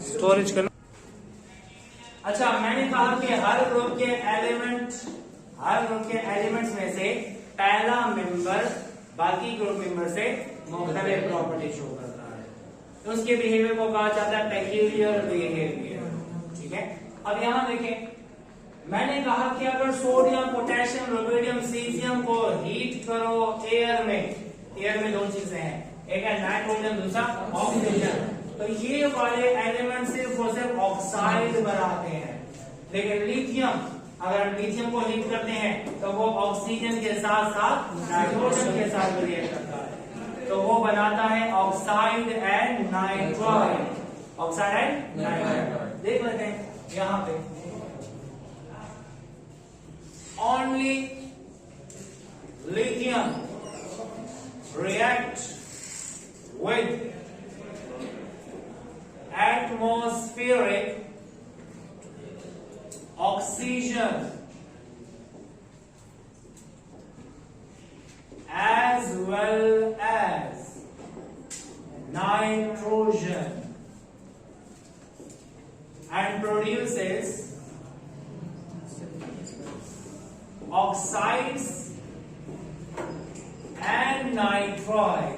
Storage करना। अच्छा, मैंने कहा कि हर ग्रुप के एलिमेंट्स में से पहला मेंबर बाकी ग्रुप मेंबर से मुख्तलिफ प्रॉपर्टी शो करता है, तो उसके बिहेवियर को कहा जाता है पेक्यूलियर बिहेवियर। ठीक है, अब यहां देखें, मैंने कहा कि अगर सोडियम, पोटेशियम, रुबिडियम, सीजियम को हीट करो एयर में दो चीजें हैं, एक है नाइट्रोजन, दूसरा ऑक्सीजन, तो ये वाले एलिमेंट सिर्फ और सिर्फ ऑक्साइड बनाते हैं। लेकिन लिथियम, अगर हम लिथियम को हीट करते हैं तो वो ऑक्सीजन के साथ साथ नाइट्रोजन के साथ रिएक्ट करता है, तो वो बनाता है oxide and nitride. Oxide and nitride देख लेते हैं यहां पे। Only lithium react with atmospheric oxygen as well as nitrogen and produces oxides and nitride।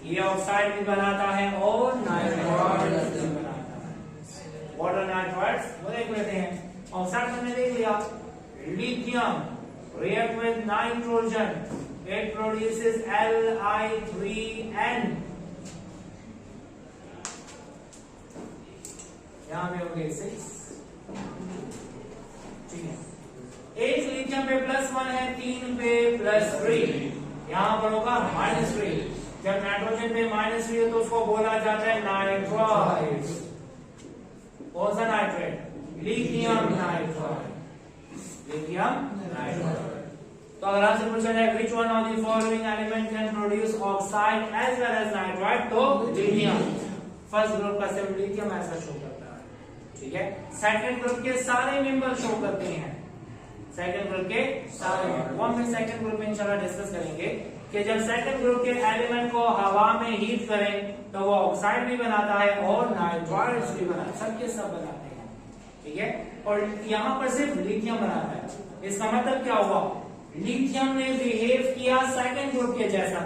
ये ऑक्साइड भी बनाता है और नाइट्राइड भी बनाता है। वाटर नाइट्राइड्स वो देख लेते हैं। ऑक्साइड हमने देख लिया, lithium react with nitrogen, it produces Li3n। यहां पे हो गए 6। ठीक है, एक लिथियम पे +1 है, 3 पे +3, यहां पर होगा -3। जब नाइट्रोजन पे -3 है तो उसको बोला जाता है नाइट्राइड। कौन सा नाइट्राइड? Lithium nitride. तो अगर आपसे पूछा जाए which one of the following element can produce oxide as well as nitride, तो लिथियम। फर्स्ट ग्रुप का सिर्फ लिथियम ऐसा शो करता है। ठीक है, सेकंड ग्रुप के सारे मेंबर शो करते हैं। सेकंड ग्रुप के सारे वो हम सेकंड ग्रुप में इंशाल्लाह डिस्कस करेंगे कि जब सेकंड ग्रुप के एलिमेंट को हवा में हीट करें तो वो ऑक्साइड भी बनाता है और नाइट्राइड्स भी बनाता है, सबके सब बनाते हैं। ठीक है, और यहां पर सिर्फ लिथियम बनाता है। इसका मतलब क्या हुआ? लिथियम ने बिहेव किया सेकंड ग्रुप के जैसा,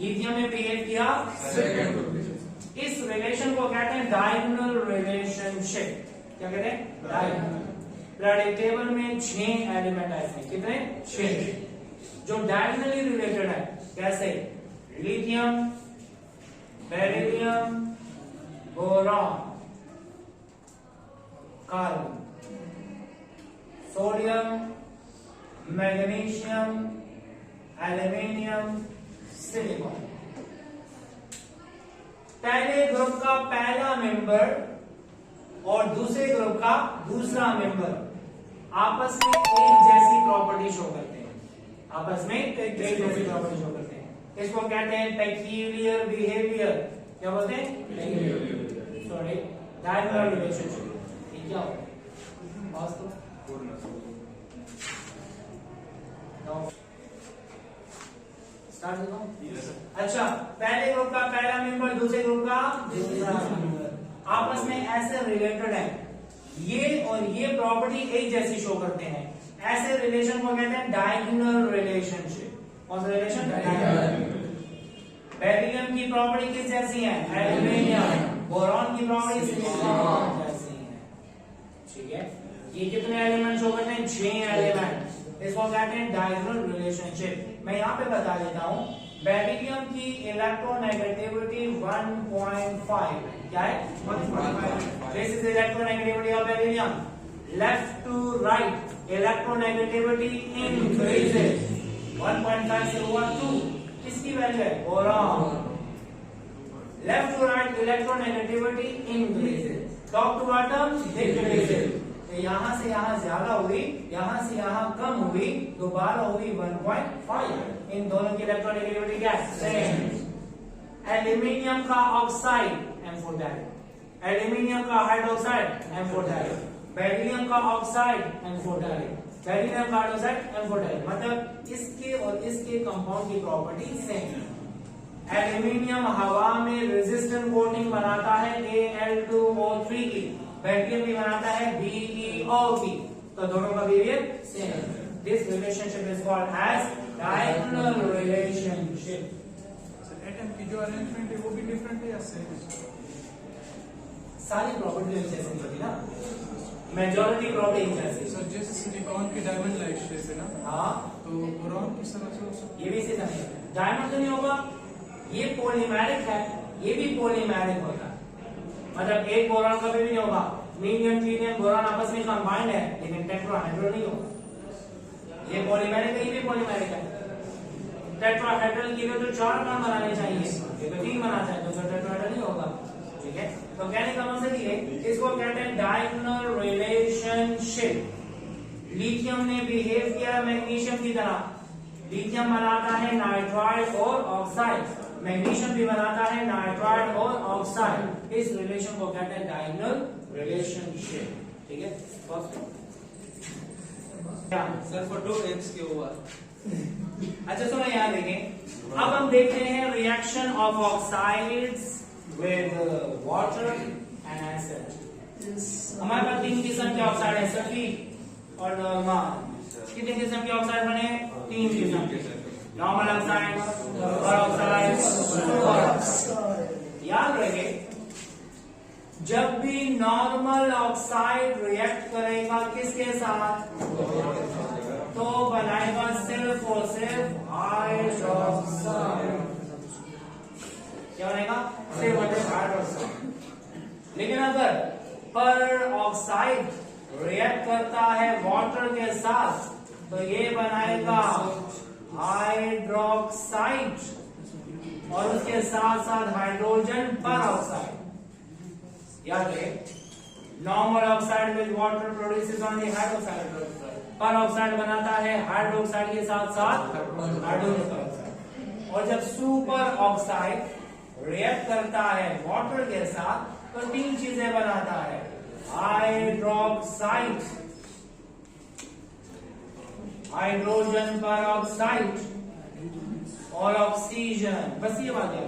लिथियम ने बिहेव किया सेकंड ग्रुप के जैसा। इस रिलेशन को कहते हैं डायगोनल रिलेशनशिप। क्या कहते हैं? डायगोनल। पीरियोडिक टेबल में 6 एलिमेंट ऐसे हैं, कितने? 6, जो डायगोनली रिलेटेड है। कैसे? Lithium, beryllium, boron, carbon, sodium, magnesium, aluminium, silicon. पहले ग्रुप का पहला मेंबर और दूसरे ग्रुप का दूसरा मेंबर आपस में एक जैसी प्रॉपर्टी शो करते हैं, आपस में एक जैसी प्रॉपर्टी शो करते हैं। इसको कहते हैं पेक्यूलियर बिहेवियर। क्या बोलते हैं? Sorry, diagonal relationship. ठीक है, अच्छा, पहले ग्रुप का पहला मेंबर, दूसरे ग्रुप का दूसरा मेंबर आपस में ऐसे रिलेटेड है, ये और ये प्रॉपर्टी एक जैसी शो करते हैं। ऐसे रिलेशन को कहते हैं डायगोनल रिलेशनशिप। कौन सा रिलेशन? बेरिलियम की प्रॉपर्टी किस जैसी है? एल्यूमिनियम। बोरॉन की प्रॉपर्टी सिलिकॉन जैसी है। ठीक है, ये कितने एलिमेंट शो करते हैं? 6 एलिमेंट। इसको कहते हैं डायगोनल रिलेशनशिप। मैं यहाँ पे बता देता हूँ, बेरिलियम की इलेक्ट्रोनेगेटिविटी 1.5 क्या है? 1.5। This is electronegativity of beryllium. Left to right electronegativity increases, 1.5 से हुआ 2। किसकी वैल्यू है? Boron. Left to right electronegativity increases, top to bottom decreases. यहां से यहां ज्यादा हुई, यहां से यहां कम हुई, दोबारा हुई 1.5। इन दोनों की इलेक्ट्रोनेगेटिविटी क्या है? सेम। एल्यूमिनियम का ऑक्साइड M4 डायरेक्ट, एल्यूमिनियम का हाइड्रोक्साइड M4 डायरेक्ट, बेरिलियम का oxide M4 direct, beryllium carboxide M4 direct. मतलब इसके और इसके कंपाउंड की प्रॉपर्टी सेम है। एल्यूमिनियम हवा में रेजिस्टेंट कोटिंग बनाता है Al2O3 की, बैरियम भी बनाता है BeO की, तो दोनों का बिहेवियर सेम है। This relationship is called as diagonal relationship. Atom की जो अरेंजमेंट है वो भी डिफरेंट है या सेम है? सारी प्रॉपर्टी जैसी होती ना, मेजॉरिटी प्रॉपर्टी जैसी। सर जैसे सिलिकॉन की डायमंड लाइक शेप है ना, हाँ, तो बोरॉन किस तरह से हो सकता है? ये भी इसी तरह है। डायमंड तो नहीं होगा, ये पॉलीमेरिक है, ये भी पॉलीमेरिक होता है, मतलब एक बोरॉन कभी भी नहीं होगा। मीडियम ट्रिनियम बोरॉन आपस में कंबाइंड है, लेकिन टेट्राहाइड्रल नहीं होगा। ये पॉलीमेरिक है, ये भी पॉलीमेरिक है। टेट्राहाइड्रल के लिए तो 4 बॉन्ड बनाने चाहिए, ये तो 3 बनाता है, तो टेट्राहाइड्रल नहीं होगा। ठीक है, तो कहने का मतलब ये इसको कहते हैं डायगोनल रिलेशनशिप। लिथियम ने बिहेव किया मैग्नीशियम की तरह। लिथियम बनाता है नाइट्राइड और ऑक्साइड, मैग्नीशियम भी बनाता है नाइट्राइड और ऑक्साइड। इस रिलेशन को कहते हैं डायगोनल रिलेशनशिप। ठीक है, सर फॉर 2x के ओवर। अच्छा सुनो, यहाँ देखें, अब हम देखते हैं reaction of oxides with water and acid. हमारे पास 3 किस्म के ऑक्साइड है, सल्फेट और नॉर्मल। कितने किस्म के ऑक्साइड बने? 3 किस्म के, normal oxide, super oxide, super oxide. याद रखे, जब भी नॉर्मल ऑक्साइड रिएक्ट करेगा किसके साथ, तो बनाएगा सिर्फ और सिर्फ हाइड्रोक्साइड। क्या बनेगा? सिर्फ और सिर्फ हाइड्रोक्साइड। लेकिन अगर पर ऑक्साइड रिएक्ट करता है वाटर के साथ, तो ये बनाएगा हाइड्रोक्साइड और उसके साथ साथ हाइड्रोजन पर ऑक्साइड। याद रहे, normal oxide with water produces only hydroxide, पर ऑक्साइड बनाता है हाइड्रोक्साइड के साथ साथ हाइड्रोजन पर ऑक्साइड। और जब सुपर ऑक्साइड रिएक्ट करता है वाटर के साथ, तो 3 चीजें बनाता है, हाइड्रोक्साइड, हाइड्रोजन पर ऑक्साइड और ऑक्सीजन। बस ये बात है।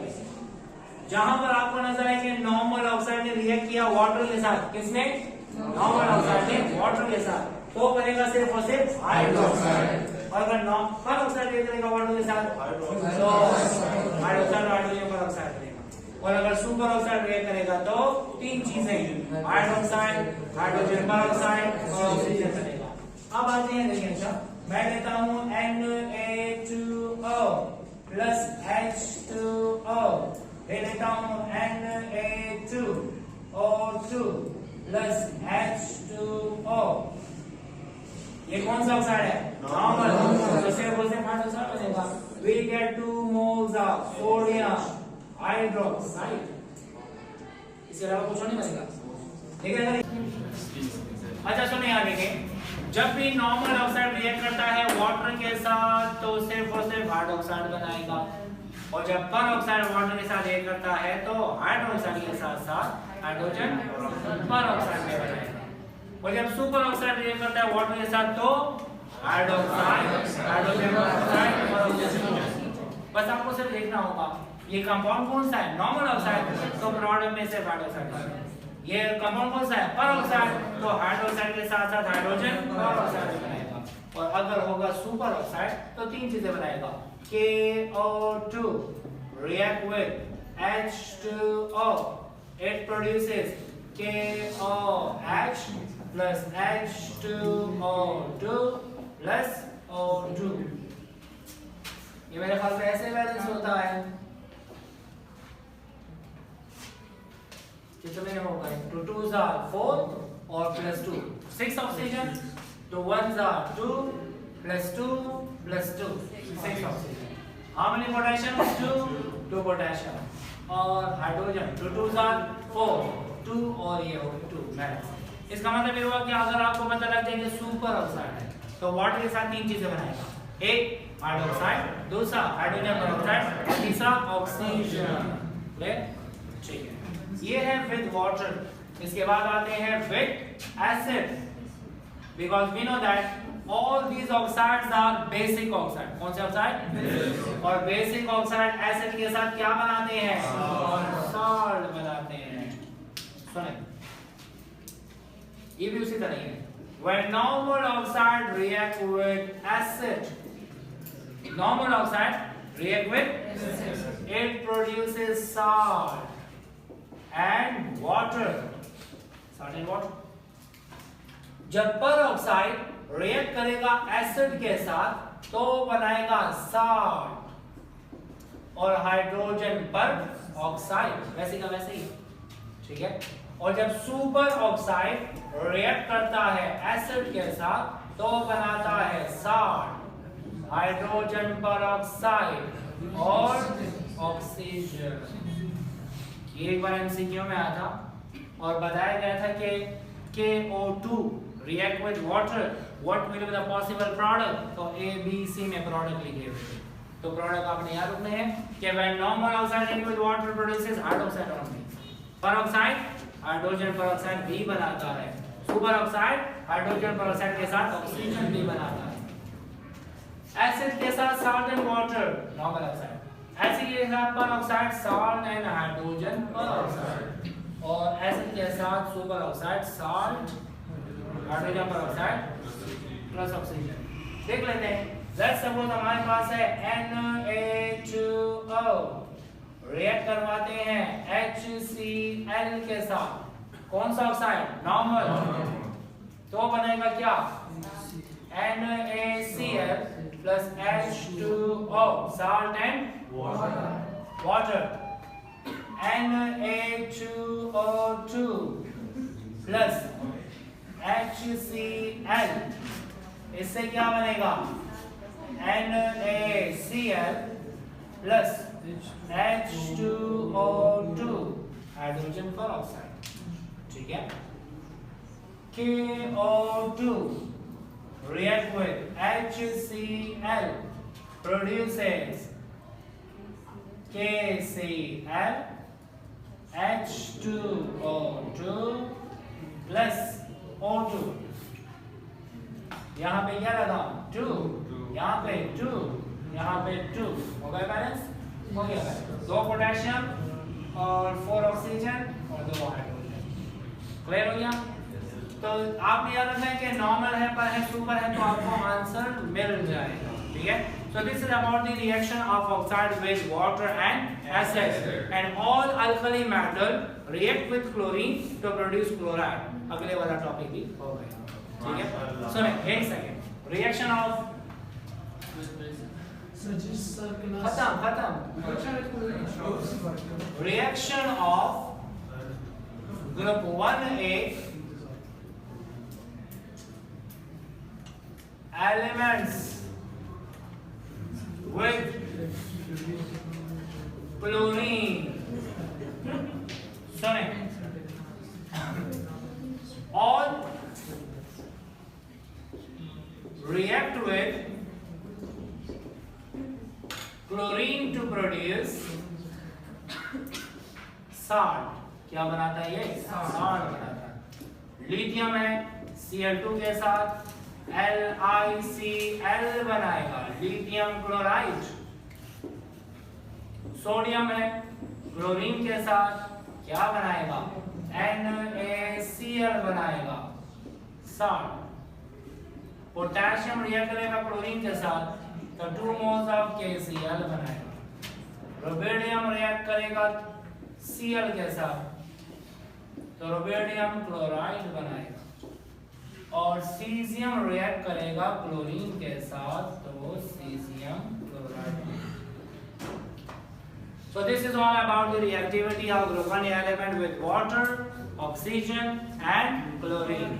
जहां पर आपको नजर आए कि नॉर्मल ऑक्साइड ने रिएक्ट किया वाटर के साथ, किसने? नॉर्मल ऑक्साइड ने वाटर के साथ, तो बनेगा सिर्फ और सिर्फ हाइड्रोक्साइड। और अगर पर ऑक्साइड रिएक्ट करेगा वाटर के साथ, तो हाइड्रोक्साइड हाइड्रोजन पर ऑक्साइड बनेगा। और अगर सुपर ऑक्साइड रिएक्ट करेगा तो 3 चीजें, हाइड्रोक्साइड, हाइड्रोजन पर ऑक्साइड और ऑक्सीजन बनेगा। अब आते हैं, देखिए, अच्छा मैं लेता हूं Na2O प्लस H2O, ले लेता हूं Na2O2 प्लस H2O। ये कौन सा ऑक्साइड है? नॉर्मल। तो सिर्फ और सिर्फ हाइड्रोक्साइड बनेगा। We get 2 moles of sodium hydroxide. इसके अलावा कुछ नहीं बनेगा। ठीक है, अच्छा सुनिए, यहाँ देखें, जब भी नॉर्मल ऑक्साइड रिएक्ट करता है वाटर के साथ, तो सिर्फ और सिर्फ हाइड्रोक्साइड बनाएगा। और जब पर ऑक्साइड वाटर के साथ रिएक्ट करता है, तो हाइड्रोक्साइड के साथ साथ हाइड्रोजन पर ऑक्साइड में बनाएगा। और जब सुपर ऑक्साइड रिएक्ट करता है वाटर के साथ, तो हाइड्रोक्साइड, हाइड्रोजन पर ऑक्साइड और ऑक्सीजन। बस आपको सिर्फ देखना होगा ये कंपाउंड कौन सा है, नॉर्मल ऑक्साइड, तो प्रोडक्ट में सिर्फ हाइड्रोक्साइड। ये कंपाउंड कौन सा है, पर ऑक्साइड, तो हाइड्रोक्साइड के साथ साथ हाइड्रोजन पर ऑक्साइड बनाएगा। और अगर होगा सुपर ऑक्साइड, तो 3 चीजें बनाएगा, KO2 react with H2O, it produces KOH plus H2O2 plus O2। ये मेरे ख्याल से ऐसे बैलेंस होता है। कितने होगा? 2 2s are 4 और plus 2 6 oxygen, 2 1s are 2 plus 2 plus 2 6 oxygen. How many potassium? 2 potassium और हाइड्रोजन 2 2s are 4 2 और ये हो 2 बैलेंस। इसका मतलब ये हुआ कि अगर आपको पता लग जाए कि सुपर ऑक्साइड है, तो वाटर के साथ 3 चीजें बनाएगा, एक हाइड्रोक्साइड, दूसरा हाइड्रोजन पेरोक्साइड और तीसरा ऑक्सीजन। ठीक है, ये है विद वाटर। इसके बाद आते हैं with acid, because we know that all these oxides are basic oxide. कौन से ऑक्साइड? और बेसिक ऑक्साइड एसिड के साथ क्या बनाते हैं? सॉल्ट बनाते हैं। सुने, ये भी उसी तरह ही है। When normal oxide react with acid, normal oxide react with, it produces salt and water. Salt and water. जब पर ऑक्साइड रिएक्ट करेगा एसिड के साथ तो बनाएगा सॉल्ट और हाइड्रोजन पर ऑक्साइड, वैसे का वैसे ही, ठीक है। और जब सुपर ऑक्साइड रिएक्ट करता है एसिड के साथ तो बनाता है सॉल्ट, हाइड्रोजन पर ऑक्साइड और ऑक्सीजन। ये एक बार एमसीक्यू में आया था और बताया गया था कि KO2 react with water, what will be the possible product? तो A, B, C में प्रोडक्ट लिखे हुए थे, तो प्रोडक्ट आपने याद रखने हैं कि when normal oxide react with water produces hydroxide only, peroxide hydrogen peroxide भी बनाता है, सुपर ऑक्साइड हाइड्रोजन पेरोक्साइड के साथ ऑक्सीजन भी बनाता है। एसिड के साथ salt and water normal oxide, acid के साथ peroxide salt and hydrogen peroxide, और एसिड के साथ super oxide salt hydrogen peroxide plus oxygen. देख लेते हैं, लेट्स सपोज हमारे पास है NaH2O, रिएक्ट करवाते हैं HCl के साथ, कौन सा ऑक्साइड? नॉर्मल, तो बनेगा क्या? NaCl plus H2O, salt and water. Na2O2 plus HCl, इससे क्या बनेगा? NaCl प्लस H2O2 हाइड्रोजन पर ऑक्साइड, ठीक है। KO2 react with HCl produces KCl H2O2 plus O2, यहाँ पे क्या लगा? 2, यहाँ पे 2, यहाँ पे 2, हो गया बैलेंस? हो गया। 2 पोटेशियम और 4 ऑक्सीजन और 2 हाइड्रोजन, क्लियर हो गया? तो आपने याद रखना है कि नॉर्मल है पर है सुपर है तो आपको आंसर मिल जाएगा, ठीक है। So this is about the reaction of oxide with water and acid, and all alkali metal react with chlorine to produce chloride. अगले वाला टॉपिक भी हो गया, ठीक है। सुने एक सेकंड, रिएक्शन ऑफ खत्म reaction of group 1A elements with chlorine. Sorry. All react with chlorine to produce salt. क्या बनाता है ये? Salt बनाता है। लिथियम है Cl2 के साथ LiCl बनाएगा, लिथियम क्लोराइड। सोडियम है क्लोरीन के साथ क्या बनाएगा? NaCl बनाएगा, सॉल्ट। पोटेशियम रिएक्ट करेगा क्लोरीन के साथ तो 2 मोल्स ऑफ KCl बनाएगा। रुबिडियम रिएक्ट करेगा Cl के साथ तो रुबिडियम क्लोराइड बनाएगा, और सीजियम रिएक्ट करेगा क्लोरीन के साथ तो caesium chloride. So this is all about the reactivity of group 1 element with water, oxygen and chlorine.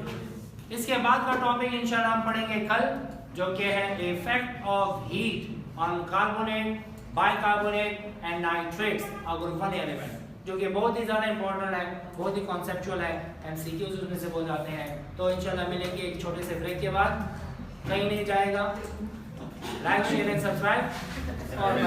इसके बाद का टॉपिक इंशाल्लाह हम पढ़ेंगे कल, जो कि है effect of heat on carbonate, bicarbonate and nitrates of group 1 element, जो कि बहुत ही ज़्यादा इंपॉर्टेंट है, बहुत ही कॉन्सेप्चुअल है, एमसीक्यूज उसमें से बोल जाते हैं। तो इंशाल्लाह मिलेंगे एक छोटे से ब्रेक के बाद, कहीं नहीं जाएगा। लाइक शेयर एंड सब्सक्राइब और